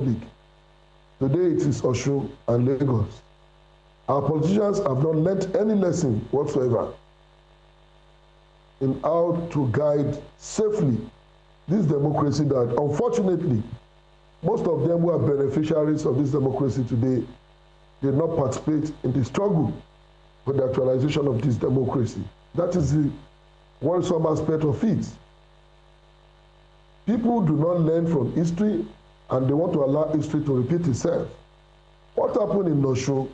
Today it is Osun and Lagos. Our politicians have not learnt any lesson whatsoever in how to guide safely this democracy that, unfortunately, most of them who are beneficiaries of this democracy today did not participate in the struggle for the actualization of this democracy. That is the worrisome aspect of it. People do not learn from history, and they want to allow history to repeat itself. What happened in Osun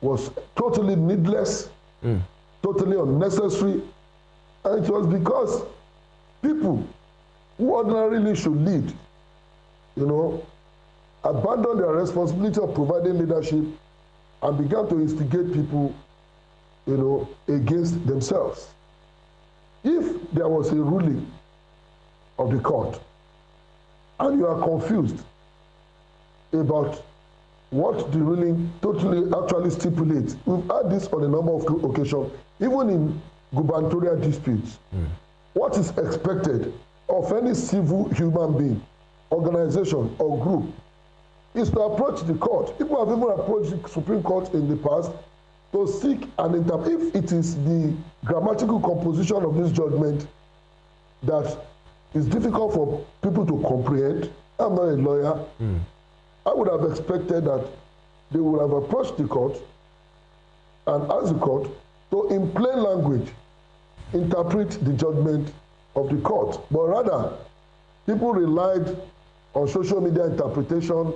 was totally needless, totally unnecessary, and it was because people who ordinarily should lead, abandoned their responsibility of providing leadership and began to instigate people, against themselves. If there was a ruling of the court and you are confused about what the ruling actually stipulates, we've had this on a number of occasions, even in gubernatorial disputes. What is expected of any civil human being, organization, or group is to approach the court. People have even approached the Supreme Court in the past to seek an interpretation. If it is the grammatical composition of this judgment that is difficult for people to comprehend, I'm not a lawyer, I would have expected that they would have approached the court and asked the court to, in plain language, interpret the judgment of the court. But rather, people relied on social media interpretation.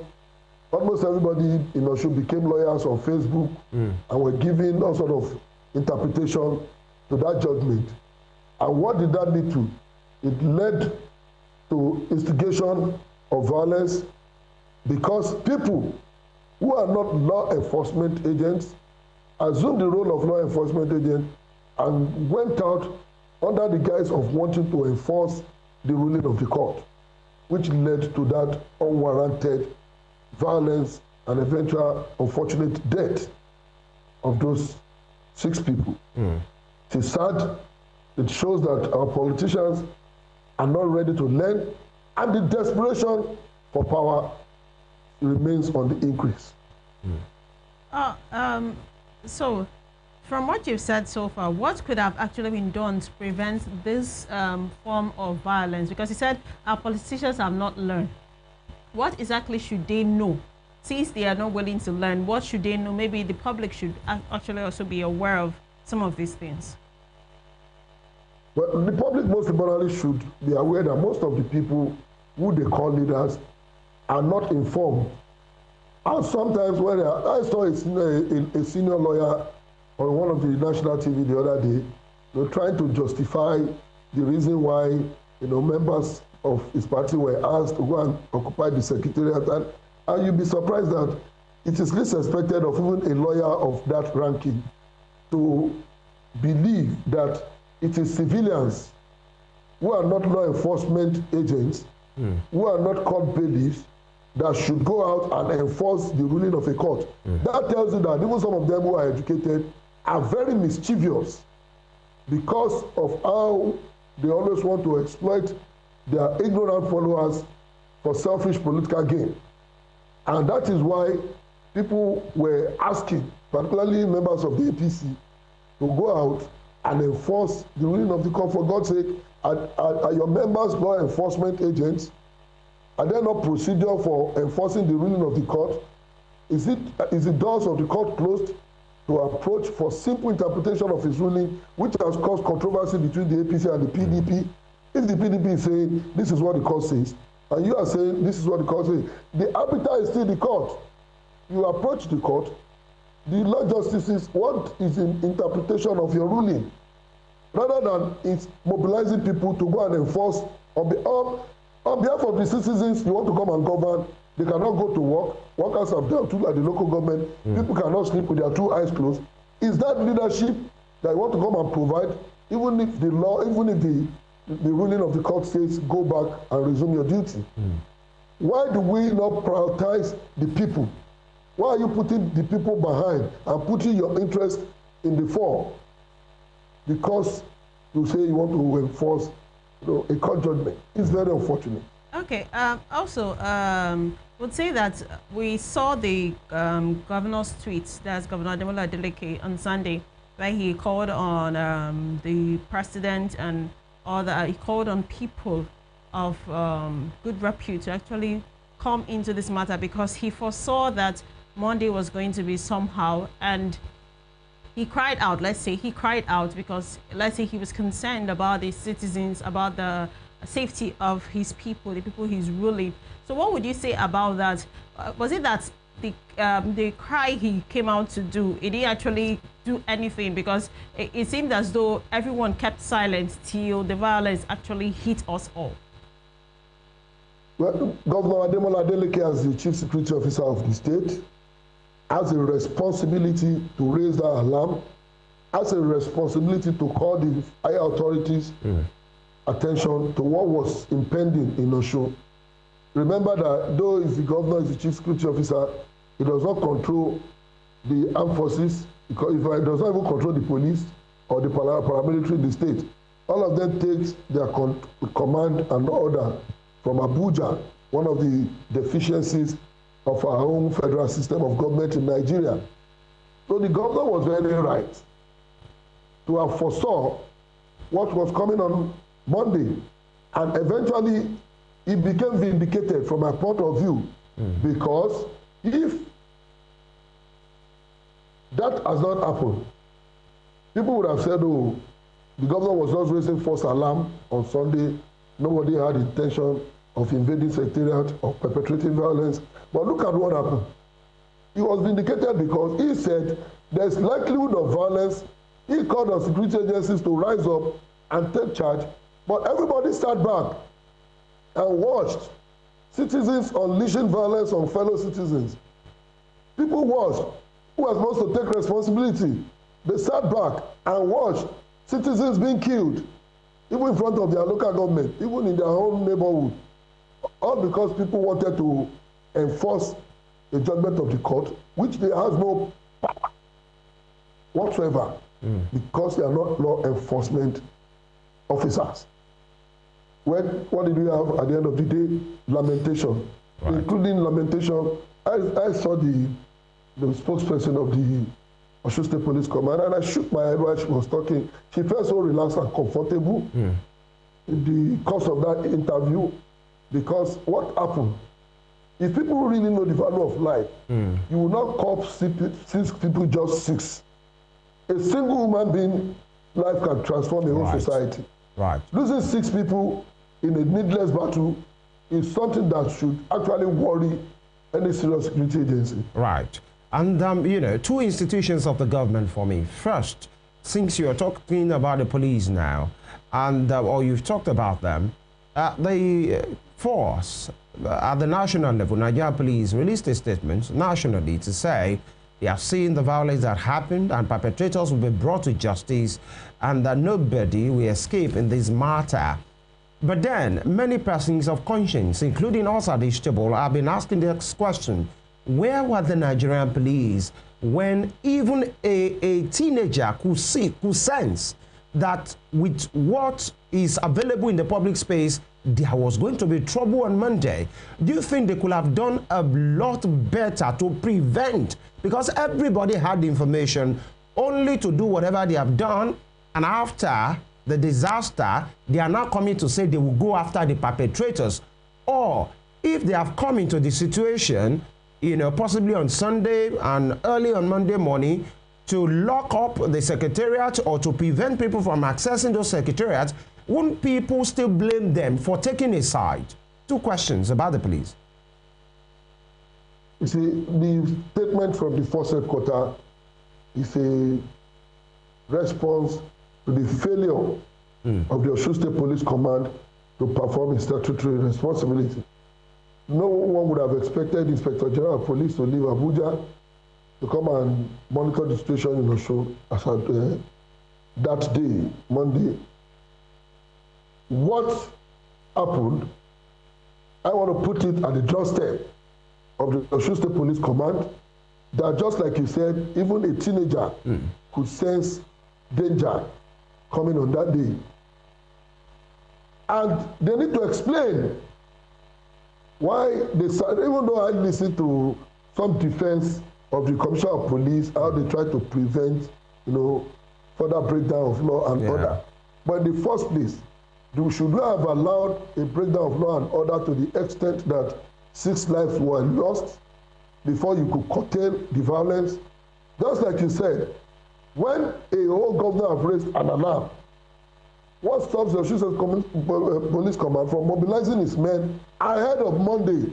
Almost everybody in Osun became lawyers on Facebook and were giving all sort of interpretation to that judgment. And what did that lead to? It led to instigation of violence because people who are not law enforcement agents assumed the role of law enforcement agent and went out under the guise of wanting to enforce the ruling of the court, which led to that unwarranted violence and eventual unfortunate death of those 6 people. It is sad. It shows that our politicians are not ready to learn, and the desperation for power remains on the increase. So, from what you've said so far, what could have actually been done to prevent this form of violence? Because you said our politicians have not learned. What exactly should they know? Since they are not willing to learn, what should they know? Maybe the public should actually also be aware of some of these things. Well, the public most importantly should be aware that most of the people who they call leaders are not informed. And sometimes when I saw a senior lawyer on one of the national TV the other day, trying to justify the reason why members of his party were asked to go and occupy the secretariat, and you'll be surprised that it is least expected of even a lawyer of that ranking to believe that it is civilians who are not law enforcement agents, who are not court bailiffs, that should go out and enforce the ruling of a court. That tells you that even some of them who are educated are very mischievous because of how they always want to exploit their ignorant followers for selfish political gain. And that is why people were asking, particularly members of the APC, to go out and enforce the ruling of the court. For God's sake, are your members law enforcement agents? Are there no procedure for enforcing the ruling of the court? Is the doors of the court closed to approach for simple interpretation of his ruling, which has caused controversy between the APC and the PDP? If the PDP is saying this is what the court says, and you are saying this is what the court says, the arbiter is still the court. You approach the court, the law justices, what is in interpretation of your ruling? Rather than it's mobilizing people to go and enforce on behalf of the citizens, you want to come and govern, they cannot go to work, workers have their too at the local government, people cannot sleep with their 2 eyes closed. Is that leadership that you want to come and provide, even if the law, even if the ruling of the court says go back and resume your duty? Why do we not prioritize the people? Why are you putting the people behind and putting your interest in the fore? Because you say you want to enforce a court judgment. It's very unfortunate. Okay. Also, would say that we saw the governor's tweets. That's Governor Ademola Adeleke on Sunday, where he called on the president and other. He called on people of good repute to actually come into this matter because he foresaw that Monday was going to be somehow, and he cried out. Let's say he cried out because let's say he was concerned about the citizens, about the safety of his people, the people he's ruling. So what would you say about that? Was it that the cry he came out to do, it didn't actually do anything because it seemed as though everyone kept silent till the violence actually hit us all? Well, Governor Ademola Adeleke, as the Chief Security Officer of the state, has a responsibility to raise that alarm, has a responsibility to call the higher authorities attention to what was impending in Osun. Remember that though the governor is the chief security officer, he does not control the armed forces, because if he does not even control the police or the paramilitary in the state. All of them takes their command and order from Abuja, one of the deficiencies of our own federal system of government in Nigeria. So the governor was very right to have foresaw what was coming on Monday, and eventually it became vindicated from my point of view, because if that has not happened, people would have said, oh, the governor was just raising false alarm on Sunday, nobody had intention of invading secretariat or perpetrating violence. But look at what happened. He was vindicated because he said there's likelihood of violence. He called on security agencies to rise up and take charge. But everybody sat back and watched citizens unleashing violence on fellow citizens. People watched who was supposed to take responsibility. They sat back and watched citizens being killed, even in front of their local government, even in their own neighborhood. All because people wanted to enforce the judgment of the court, which they have no power whatsoever, because they are not law enforcement officers. What did we have at the end of the day? Lamentation, including lamentation. I saw the spokesperson of the Osun State Police Command, and I shook my head while she was talking. She felt so relaxed and comfortable in the course of that interview, because what happened? If people really know the value of life, you will not call six people just six. A single human being life can transform a whole society. Losing 6 people in a needless battle is something that should actually worry any serious security agency. And, you know, 2 institutions of the government for me. First, since you're talking about the police now, and or you've talked about them, the force at the national level, Nigeria Police released a statement nationally to say they have seen the violence that happened and perpetrators will be brought to justice and that nobody will escape in this matter. But then, many persons of conscience, including us at this table, have been asking this question: where were the Nigerian police when even a teenager could sense that with what is available in the public space, there was going to be trouble on Monday? Do you think they could have done a lot better to prevent? Because everybody had the information, only to do whatever they have done, and after the disaster, they are now coming to say they will go after the perpetrators. Or if they have come into the situation, you know, possibly on Sunday and early on Monday morning, to lock up the secretariat or to prevent people from accessing those secretariats, wouldn't people still blame them for taking a side? 2 questions about the police. You see, the statement from the force headquarters is a response to the failure of the Osun State Police Command to perform its statutory responsibility. No one would have expected Inspector General of Police to leave Abuja to come and monitor the situation in Osun as at that day, Monday. What happened, I want to put it at the doorstep of the Osun State Police Command, that just like you said, even a teenager could sense danger coming on that day. And they need to explain why they started, even though I listened to some defense of the Commissioner of Police, how they try to prevent, further breakdown of law and order. But in the first place, should we have allowed a breakdown of law and order to the extent that 6 lives were lost before you could curtail the violence? Just like you said, when a whole governor have raised an alarm, what stops the Osun Police Command from mobilizing its men ahead of Monday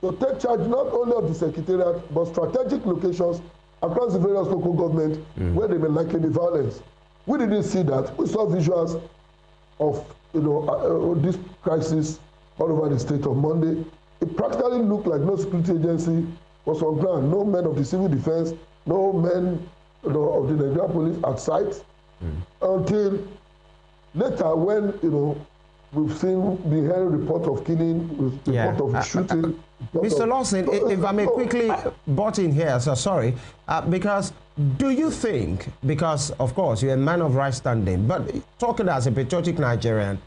to take charge not only of the secretariat but strategic locations across the various local governments where they may likely be violence? We didn't see that. We saw visuals of this crisis all over the state on Monday. It practically looked like no security agency was on ground. No men of the civil defense, no men of the Nigerian police at site until later when we've been hearing reports of killing, report of shooting. Mr. Lawson, if I may quickly butt in here, so sorry, because do you think, because of course you're a man of right standing, but talking as a patriotic Nigerian,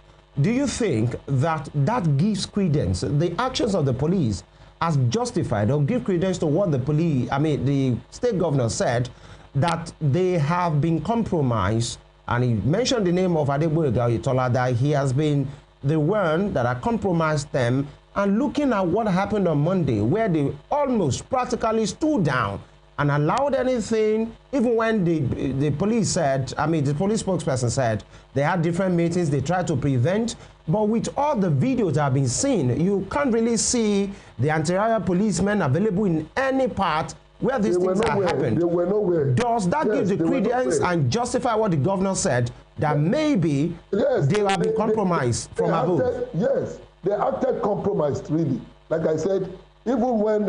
do you think that that gives credence, the actions of the police as justified, or give credence to what the police, the state governor said, that they have been compromised? And he mentioned the name of Adegboyega Oyetola, that he has been the one that had compromised them. And looking at what happened on Monday, where they almost practically stood down and allowed anything, even when the police said, the police spokesperson said they had different meetings, they tried to prevent. But with all the videos that have been seen, you can't really see the anti-riot policemen available in any part where these things have happened. They were nowhere. Does that give the credence and justify what the governor said, that maybe they have been compromised from above? Yes, they acted compromised, really. Like I said, even when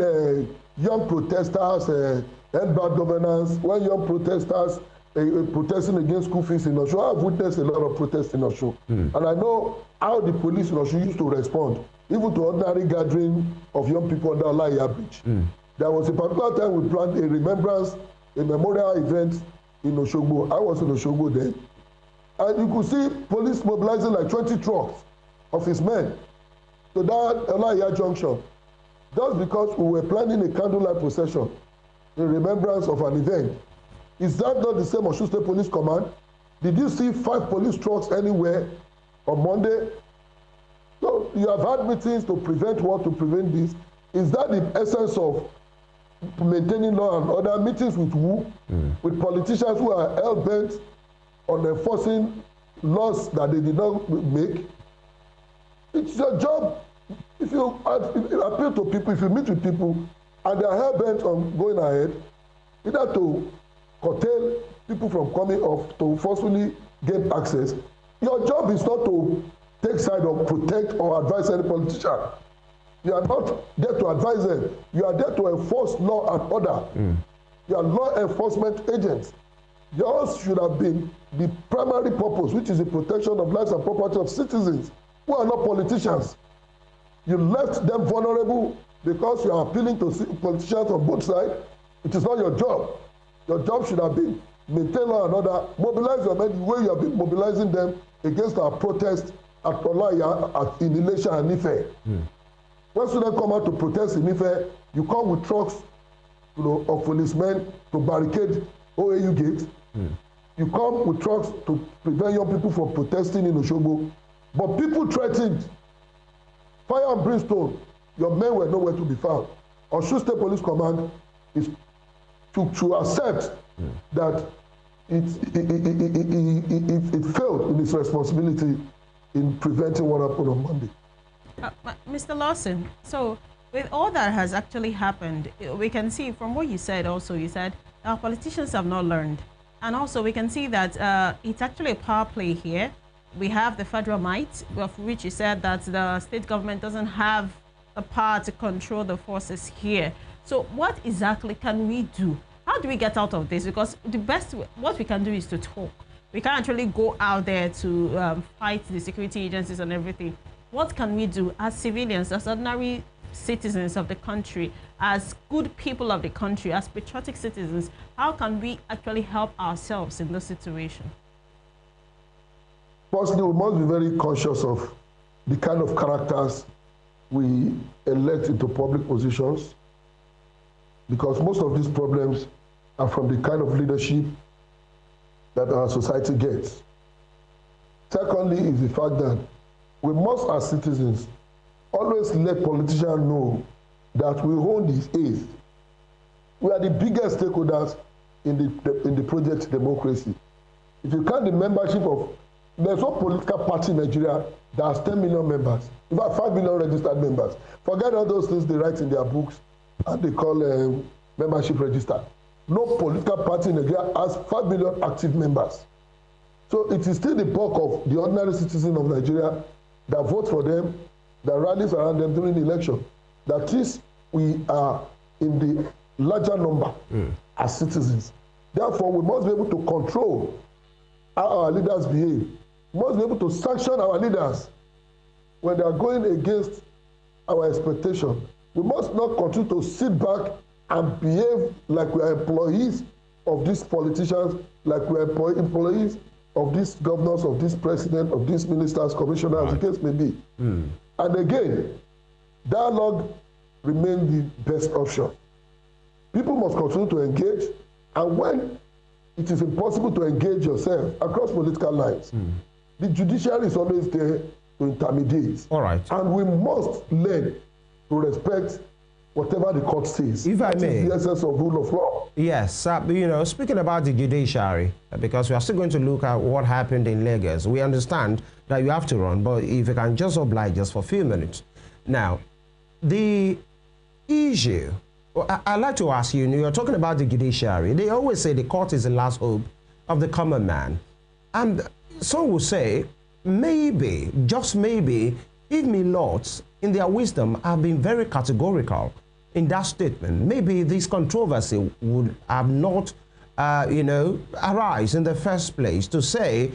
young protesters had bad governance, when young protesters protesting against school fees in Osun, I've witnessed a lot of protests in Osun. And I know how the police in Osun used to respond, even to ordinary gathering of young people under Olaiya Bridge. There was a particular time we planned a remembrance, a memorial event in Osogbo. I was in Osogbo then. And you could see police mobilizing like 20 trucks of his men to that Olaiya junction, just because we were planning a candlelight procession in remembrance of an event. Is that not the same Osun State Police Command? Did you see 5 police trucks anywhere on Monday? So you have had meetings to prevent what, to prevent this. Is that the essence of maintaining law and order? Meetings with who? With politicians who are hell-bent on enforcing laws that they did not make? It's your job. If you appeal to people, if you meet with people and they are hell-bent on going ahead, either to curtail people from coming or to forcefully gain access, your job is not to take side or protect or advise any politician. You are not there to advise them. You are there to enforce law and order. You are law enforcement agents. Yours should have been the primary purpose, which is the protection of lives and property of citizens who are not politicians. You left them vulnerable because you are appealing to politicians on both sides. It is not your job. Your job should have been maintain law and order, mobilize your men the way you have been mobilizing them against our protest at Olaiya, in Ilesha and Ife. When students come out to protest in Ife, you come with trucks of policemen to barricade OAU gates. You come with trucks to prevent young people from protesting in Osogbo. But people threatened fire and brimstone. Your men were nowhere to be found. Osun State Police Command is to accept that it failed in its responsibility in preventing what happened on Monday. Mr. Lawson, so with all that has actually happened, we can see from what you said also, you said our politicians have not learned. And also we can see that it's actually a power play here. We have the federal might, of which you said that the state government doesn't have the power to control the forces here. So what exactly can we do? How do we get out of this? Because the best, what we can do is to talk. We can't actually go out there to fight the security agencies and everything. What can we do as civilians, as ordinary citizens of the country, as good people of the country, as patriotic citizens? How can we actually help ourselves in this situation? Firstly, we must be very conscious of the kind of characters we elect into public positions, because most of these problems are from the kind of leadership that our society gets. Secondly is the fact that we must, as citizens, always let politicians know that we own this aid. We are the biggest stakeholders in the project democracy. If you count the membership of, there's no political party in Nigeria that has 10 million members. In fact, 5 million registered members. Forget all those things they write in their books and they call membership register. No political party in Nigeria has 5 million active members. So it is still the bulk of the ordinary citizen of Nigeria that vote for them, that rallies around them during the election. That is, we are in the larger number as citizens. Therefore, we must be able to control how our leaders behave. We must be able to sanction our leaders when they are going against our expectation. We must not continue to sit back and behave like we are employees of these politicians, like we are employees of these governors, of this president, of these ministers, commissioners, the case may be. And again, dialogue remains the best option. People must continue to engage, and when it is impossible to engage yourself across political lines, the judiciary is always there to intermediate. All right. And we must learn to respect whatever the court says. If I may. That is the essence of rule of law. Yes, you know, speaking about the judiciary, because we are still going to look at what happened in Lagos. We understand that you have to run, but if you can just oblige us for a few minutes. Now, the issue, I'd like to ask you, you're talking about the judiciary. They always say the court is the last hope of the common man. And some will say, maybe, just maybe, if my lords, in their wisdom, have been very categorical in that statement, maybe this controversy would have not, you know, arise in the first place to say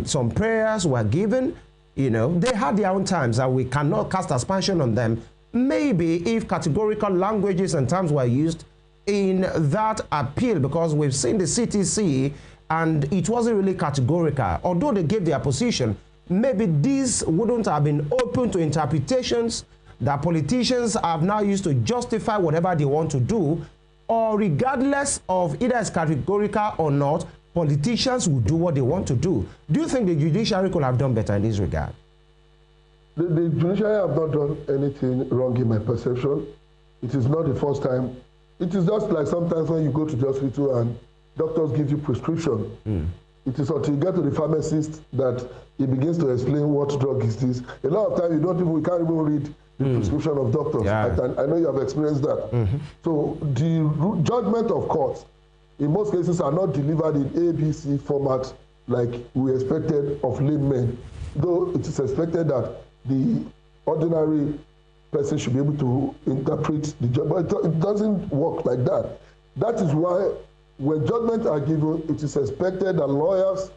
some prayers were given, you know, they had their own times and we cannot cast aspersion on them. Maybe if categorical languages and terms were used in that appeal, because we've seen the CTC and it wasn't really categorical, although they gave their position, maybe these wouldn't have been open to interpretations that politicians have now used to justify whatever they want to do, or regardless of either it's categorical or not, politicians will do what they want to do. Do you think the judiciary could have done better in this regard? The judiciary have not done anything wrong in my perception. It is not the first time. It is just like sometimes when you go to the hospital and doctors give you prescription. It is until you get to the pharmacist that he begins to explain what drug is this. A lot of times we can't even read the prescription of doctors. Yeah. I know you have experienced that. So the judgment of courts, in most cases, are not delivered in ABC format like we expected of laymen, though it is expected that the ordinary person should be able to interpret the judgment, but it doesn't work like that. That is why when judgments are given, it is expected that lawyers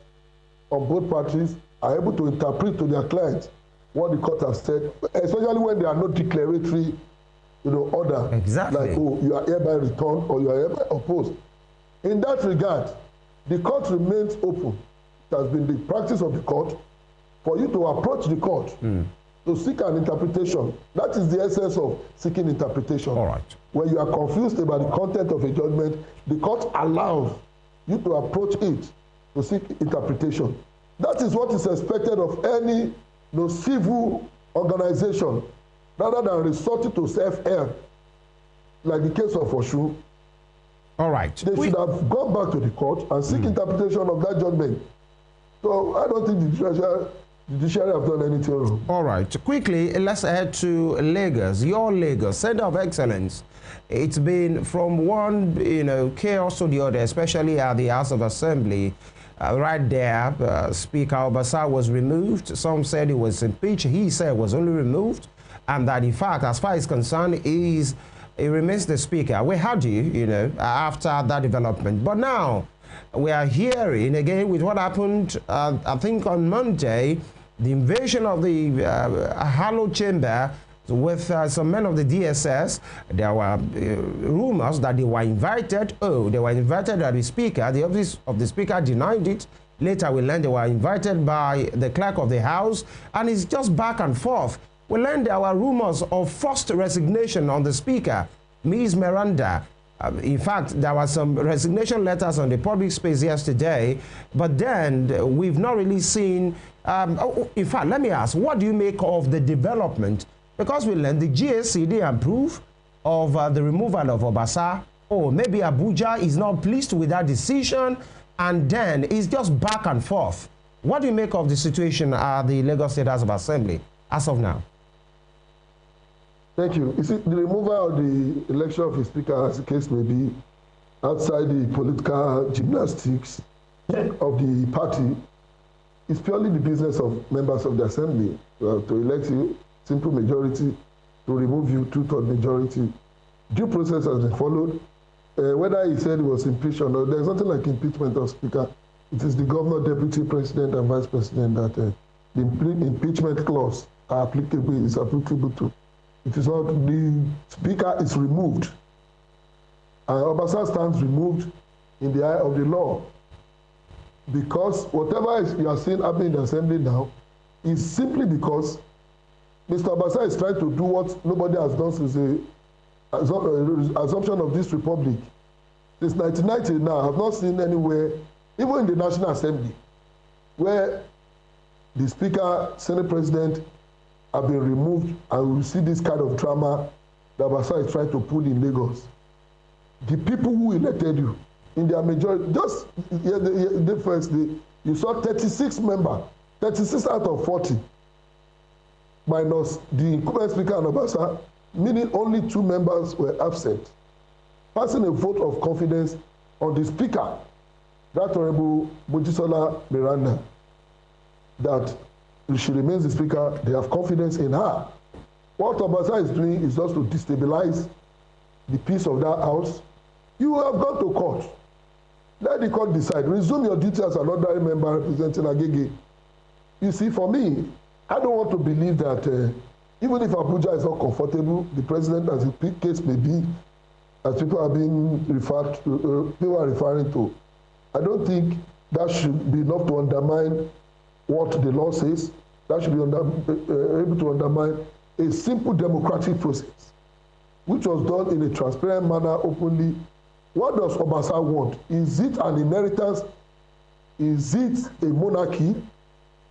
on both parties are able to interpret to their clients what the court has said, especially when there are no declaratory, order. Exactly. Like, oh, you are hereby returned or you are hereby opposed. In that regard, the court remains open. It has been the practice of the court for you to approach the court to seek an interpretation. That is the essence of seeking interpretation. All right. When you are confused about the content of a judgment, the court allows you to approach it to seek interpretation. That is what is expected of any civil organization, rather than resorting to self-help, like the case of Osun. All right. They should have gone back to the court and seek interpretation of that judgment. So I don't think the judiciary have done anything wrong. All right. Quickly, let's head to Lagos. Your Lagos, Center of Excellence. It's been from one, chaos to the other, especially at the House of Assembly. Right there, Speaker Obasa was removed. Some said he was impeached. He said was only removed. And that, in fact, as far as concerned, he remains the Speaker. We had you, after that development. But now, we are hearing, again, with what happened, I think on Monday, the invasion of the Hallowed Chamber with some men of the DSS. There were rumors that they were invited. They were invited by the Speaker. The office of the Speaker denied it. Later, we learned they were invited by the clerk of the House. And it's just back and forth. we learned there were rumors of forced resignation on the speaker, Ms. Miranda. In fact, there were some resignation letters on the public space yesterday, but then we've not really seen. In fact, let me ask, what do you make of the development? Because we learned the GSC did approve of the removal of Obasa. Oh, maybe Abuja is not pleased with that decision, and then it's just back and forth. What do you make of the situation at the Lagos State House of Assembly as of now? Thank you. You see, the removal of the election of a speaker, as the case may be, outside the political gymnastics of the party, is purely the business of members of the assembly. To elect you, simple majority; to remove you, two-thirds majority. Due process has been followed. Whether he said he was impeached or not, there's nothing like impeachment of speaker. It is the governor, deputy president, and vice president that the impeachment clause is applicable to. It is not the speaker is removed, and Obasa stands removed in the eye of the law, because whatever you are seeing happening in the assembly now is simply because Mr. Obasa is trying to do what nobody has done since the assumption of this republic. Since 1990 now, I have not seen anywhere, even in the National Assembly, where the speaker, Senate president have been removed, and we see this kind of drama that Obasa is trying to pull in Lagos. The people who elected you, in their majority, just the first day, you saw 36 members, 36 out of 40, minus the incumbent speaker and Obasa, meaning only 2 members were absent, passing a vote of confidence on the speaker, that Honorable Mojisola Miranda, that she remains the speaker. They have confidence in her. What Obasa is doing is just to destabilize the peace of that house. You have gone to court. Let the court decide. Resume your duty as an ordinary member representing Agege. You see, for me, I don't want to believe that even if Abuja is not comfortable, the president, as the case may be, as people are being referred to, people are referring to, I don't think that should be enough to undermine what the law says. That should be able to undermine a simple democratic process, which was done in a transparent manner, openly. What does Obasa want? Is it an inheritance? Is it a monarchy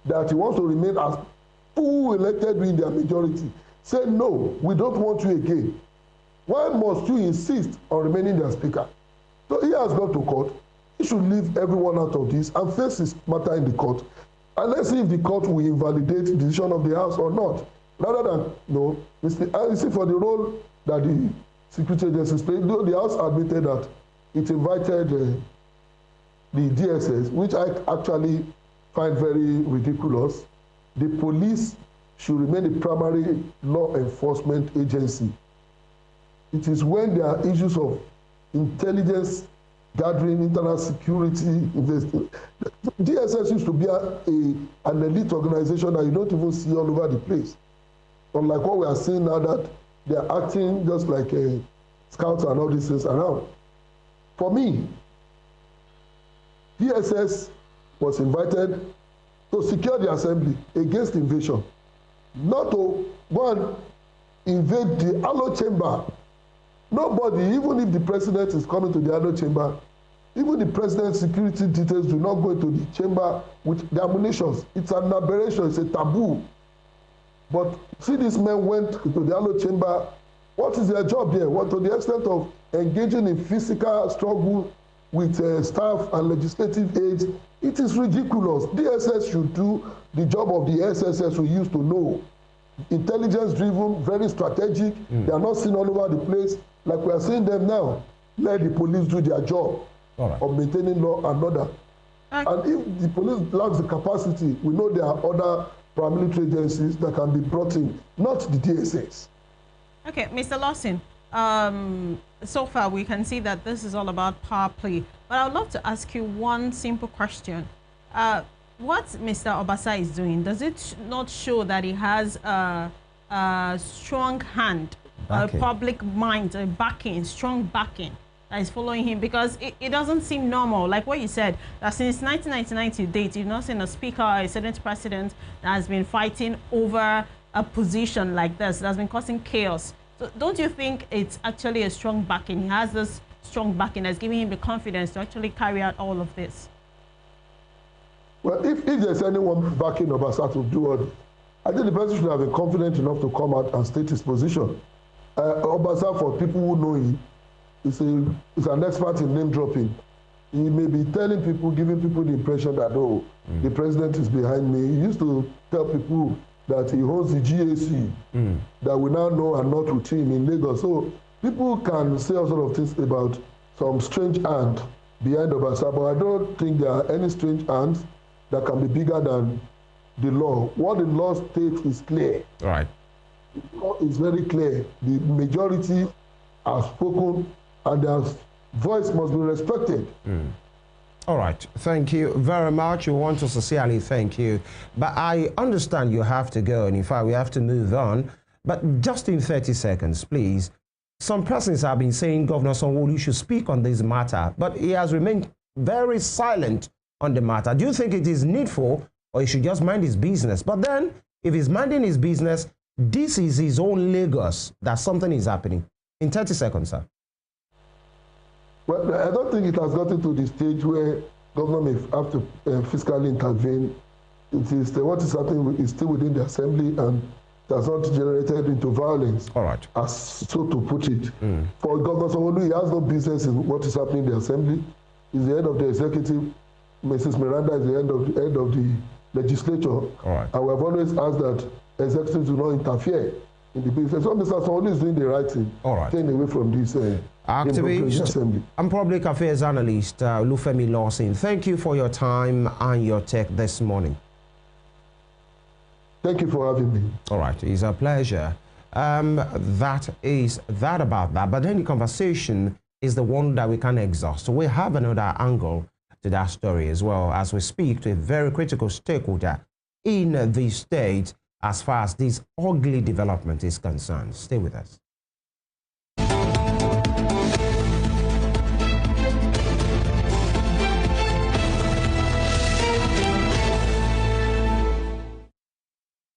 that he wants to remain as full elected in their majority? Say, no, we don't want you again. Why must you insist on remaining their speaker? So he has gone to court. He should leave everyone out of this and face his matter in the court. And let's see if the court will invalidate the decision of the House or not. Rather than, you see, for the role that the security agencies played, the House admitted that it invited the DSS, which I actually find very ridiculous. The police should remain the primary law enforcement agency. It is when there are issues of intelligence gathering, internal security, investing. DSS used to be an elite organization that you don't even see all over the place. Unlike what we are seeing now, that they are acting just like scouts and all these things around. For me, DSS was invited to secure the assembly against invasion, not to go and invade the Allo chamber. Nobody, even if the president is coming to the Allo chamber, even the president's security details do not go into the chamber with the ammunition. It's an aberration, it's a taboo. But see, these men went to the Allo chamber. What is their job there? What, to the extent of engaging in physical struggle with staff and legislative aides? It is ridiculous. DSS should do the job of the SSS we used to know. Intelligence driven, very strategic. They are not seen all over the place like we are seeing them now. Let the police do their job of maintaining law and order. And if the police lacks the capacity, we know there are other paramilitary agencies that can be brought in, not the DSS. Okay, Mr. Lawson, so far we can see that this is all about power play. But I would love to ask you one simple question. What Mr. Obasa is doing, does it not show that he has a strong hand, a public mind, a backing, strong backing that is following him? Because it doesn't seem normal, like what you said, that since 1999 to date, you've not seen a speaker or a Senate president that has been fighting over a position like this that's been causing chaos. So don't you think it's actually a strong backing? He has this strong backing that's giving him the confidence to actually carry out all of this. Well, if there's anyone backing Obasa to do all this, I think the person should have been confident enough to come out and state his position. Obasa, for people who know him, is an expert in name dropping. He may be telling people, giving people the impression that, oh, the president is behind me. He used to tell people that he holds the GAC that we now know are not with him in Lagos. So people can say all sort of things about some strange hand behind Obasa, but I don't think there are any strange hands that can be bigger than the law. What the law states is clear. Right. The law is very clear. The majority have spoken and their voice must be respected. All right. Thank you very much. We want to sincerely thank you. But I understand you have to go, and in fact, we have to move on. But just in 30 seconds, please. Some persons have been saying Governor Sanwo-Olu should speak on this matter, but he has remained very silent on the matter. Do you think it is needful, or he should just mind his business? But then, if he's minding his business, this is his own Lagos, that something is happening. In 30 seconds, sir. Well, I don't think it has gotten to the stage where government may have to fiscally intervene. It is what is happening is still within the assembly and it has not generated into violence. All right. As so to put it. For Governor Sanwo-Olu, he has no business in what is happening in the assembly. He's the head of the executive. Mrs. Miranda is the head of the legislature. All right. And we have always asked that executives do not interfere in the business. So Mr. Sanwo-Olu is doing the right thing. All right. Staying away from this activist and public affairs analyst Lufemi Lawson, thank you for your time and your take this morning. Thank you for having me. All right, it's a pleasure. That is that about that. But then the conversation is the one that we can't exhaust. So we have another angle to that story as well as we speak to a very critical stakeholder in the state as far as this ugly development is concerned. Stay with us.